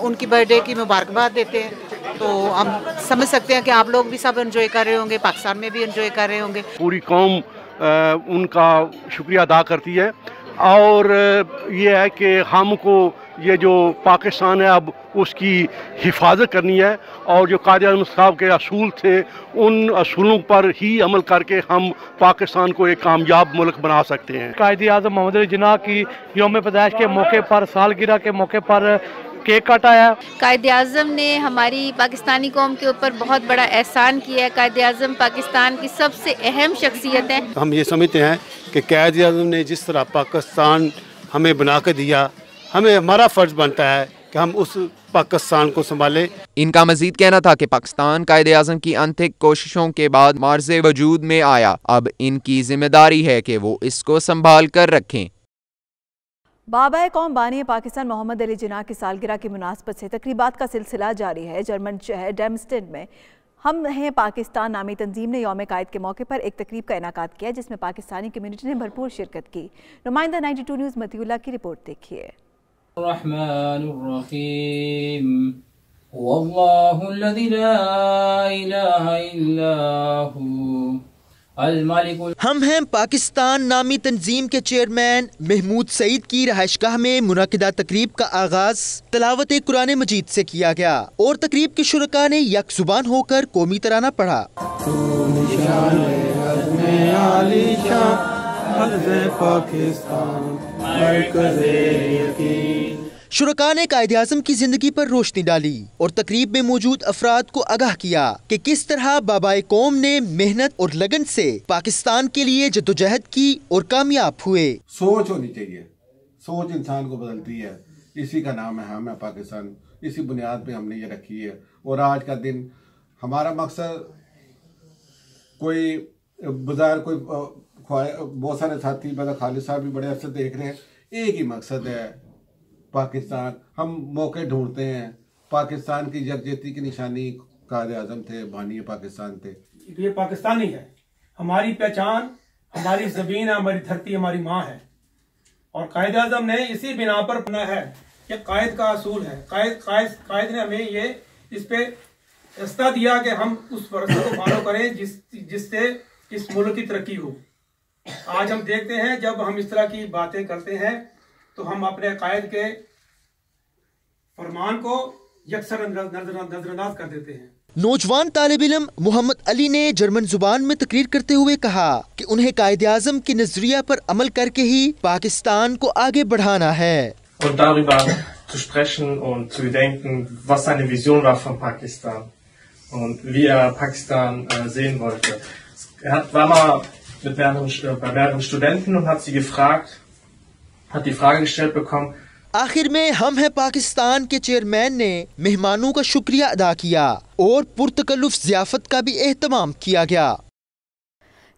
उनकी बर्थडे की मुबारकबाद देते हैं, तो हम समझ सकते हैं कि आप लोग भी सब एंजॉय कर रहे होंगे, पाकिस्तान में भी एंजॉय कर रहे होंगे। पूरी कौम उनका शुक्रिया अदा करती है और ये है कि हमको ये जो पाकिस्तान है अब उसकी हिफाजत करनी है और जो कायदे आज़म साहब के असूल थे उन असूलों पर ही अमल करके हम पाकिस्तान को एक कामयाब मुल्क बना सकते हैं। कायदे आज़म मोहम्मद अली जिन्ना की यौम पैदाइश के मौके पर, सालगिरह के मौके पर केक काटाया। कायदे आज़म ने हमारी पाकिस्तानी कौम के ऊपर बहुत बड़ा एहसान किया है। कायदे आज़म पाकिस्तान की सबसे अहम शख्सियत है। हम ये समझते हैं कि कायदे आज़म ने जिस तरह पाकिस्तान हमें बना कर दिया, हमें हमारा फ़र्ज़ बनता है कि हम उस पाकिस्तान को संभालें। इनका मजीद कहना था कि पाकिस्तान कायदे आज़म की अनथिक कोशिशों के बाद मार्ज़े वजूद में आया, अब इनकी जिम्मेदारी है कि वो इसको संभाल कर रखें। बाबाए कौम बानी पाकिस्तान मोहम्मद अली जिन्ना की सालगिरह की मुनासबत से तकरीबात का सिलसिला जारी है। जर्मन शहर डेमस्टेड में हम हैं पाकिस्तान नामी तंजीम ने यौम कायद के मौके पर एक तकरीब का इनाकाद किया जिसमें पाकिस्तानी कम्युनिटी ने भरपूर शिरकत की। नुमाइंदा 92 न्यूज़ मतीउल्लाह की रिपोर्ट देखिए। हम हैं पाकिस्तान नामी तंजीम के चेयरमैन महमूद सईद की रहायशगाह में मुनाकिदा तकरीब का आगाज तिलावत कुरान मजीद से किया गया और तकरीब के शुरका ने यकजुबान होकर कौमी तराना पढ़ा। शुरका ने कायदे आज़म की जिंदगी पर रोशनी डाली और तकरीब में मौजूद अफराद को आगाह किया कि किस तरह बाबाए कौम ने मेहनत और लगन से पाकिस्तान के लिए जद्दोजहद की और कामयाब हुए। सोच होनी चाहिए, सोच इंसान को बदलती है, इसी का नाम है हम है पाकिस्तान। इसी बुनियाद पे हमने ये रखी है और आज का दिन हमारा मकसद कोई बाजार कोई बहुत सारे साथी खालिद साहब भी बड़े अरसे देख रहे हैं, एक ही मकसद है पाकिस्तान। हम मौके ढूंढते हैं, पाकिस्तान की यकजहती की निशानी कायदे आज़म थे, बानी पाकिस्तान थे। ये पाकिस्तानी है, हमारी पहचान, हमारी ज़मीन है, हमारी धरती हमारी माँ है और कायदे आज़म ने इसी बिना पर बना है कि कायद का असूल है। कायद ने हमें ये इस पे रास्ता दिया कि हम उस रास्ते को फॉलो करें जिससे इस मुल्क की तरक्की हो। आज हम देखते हैं जब हम इस तरह की बातें करते हैं तो हम अपने कायद के फरमान को यकसर नजरअंदाज कर देते हैं। नौजवान तालिब इल्म मोहम्मद अली ने जर्मन जुबान में तकरीर करते हुए कहा कि उन्हें कायदे आज़म के नजरिया पर अमल करके ही पाकिस्तान को आगे बढ़ाना है। Und darüber zu sprechen und zu denken, was seine Vision war von Pakistan und wie er Pakistan sehen wollte. War mal bei mehreren Studenten und hat sie gefragt, hat die Frage gestellt bekommen. आखिर में हम हैं पाकिस्तान के chairman ने मेहमानों का शुक्रिया अदा किया और पुरतकल्लुफ ज़ियाफत का भी एहतमाम किया गया।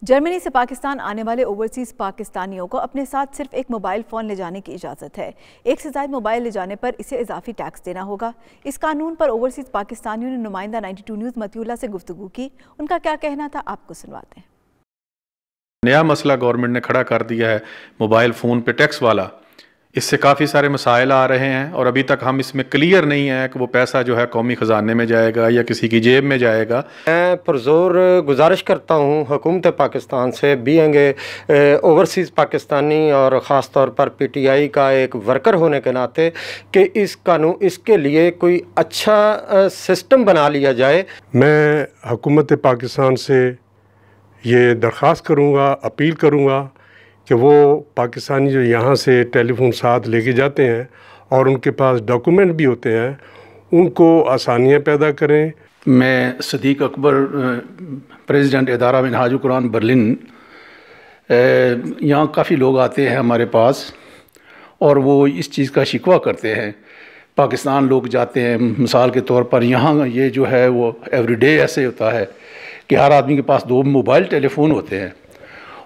जर्मनी से पाकिस्तान आने वाले ओवरसीज पाकिस्तानियों को अपने साथ सिर्फ एक मोबाइल फ़ोन ले जाने की इजाज़त है। एक से ज़ायद मोबाइल ले जाने पर इसे इजाफी टैक्स देना होगा। इस कानून पर ओवरसीज पाकिस्तानियों ने नुमाइंदा 92 न्यूज़ मतीउल्लाह से गुफ्तगू की। उनका क्या कहना था आपको सुनवाते हैं। नया मसला गवर्नमेंट ने खड़ा कर दिया है मोबाइल फ़ोन पे टैक्स वाला। इससे काफ़ी सारे मसाइल आ रहे हैं और अभी तक हम इसमें क्लियर नहीं है कि वो पैसा जो है कौमी ख़जाने में जाएगा या किसी की जेब में जाएगा। मैं पुरज़ोर गुजारिश करता हूँ हुकूमत पाकिस्तान से, बीइंग ओवरसीज़ पाकिस्तानी और ख़ास तौर पर PTI का एक वर्कर होने के नाते कि इस कानून इसके लिए कोई अच्छा सिस्टम बना लिया जाए। मैं हुकूमत पाकिस्तान से ये दरख्वास्त करूँगा, अपील करूँगा कि वो पाकिस्तानी जो यहाँ से टेलीफोन साथ लेके जाते हैं और उनके पास डॉक्यूमेंट भी होते हैं, उनको आसानियाँ पैदा करें। मैं सदीक अकबर, प्रेसिडेंट इदारा मिनहाजुल कुरान बर्लिन। यहाँ काफ़ी लोग आते हैं हमारे पास और वो इस चीज़ का शिकवा करते हैं। पाकिस्तान लोग जाते हैं, मिसाल के तौर पर यहाँ ये जो है वो एवरीडे ऐसे होता है कि हर आदमी के पास 2 मोबाइल टेलीफोन होते हैं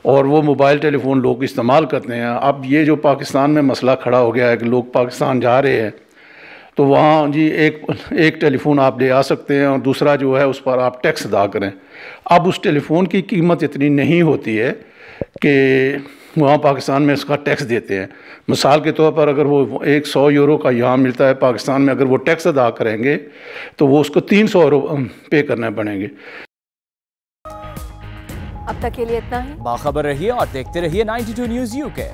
और वो मोबाइल टेलीफोन लोग इस्तेमाल करते हैं। अब ये जो पाकिस्तान में मसला खड़ा हो गया है कि लोग पाकिस्तान जा रहे हैं तो वहाँ जी एक टेलीफोन आप ले आ सकते हैं और दूसरा जो है उस पर आप टैक्स अदा करें। अब उस टेलीफोन की कीमत इतनी नहीं होती है कि वहाँ पाकिस्तान में इसका टैक्स देते हैं। मिसाल के तौर पर अगर वो 100 यूरो का यहाँ मिलता है पाकिस्तान में, अगर वो टैक्स अदा करेंगे तो वो उसको 300 यूरो पे करने पड़ेंगे। अब तक के लिए इतना ही। बाखबर रहिए और देखते रहिए 92 न्यूज़ UK।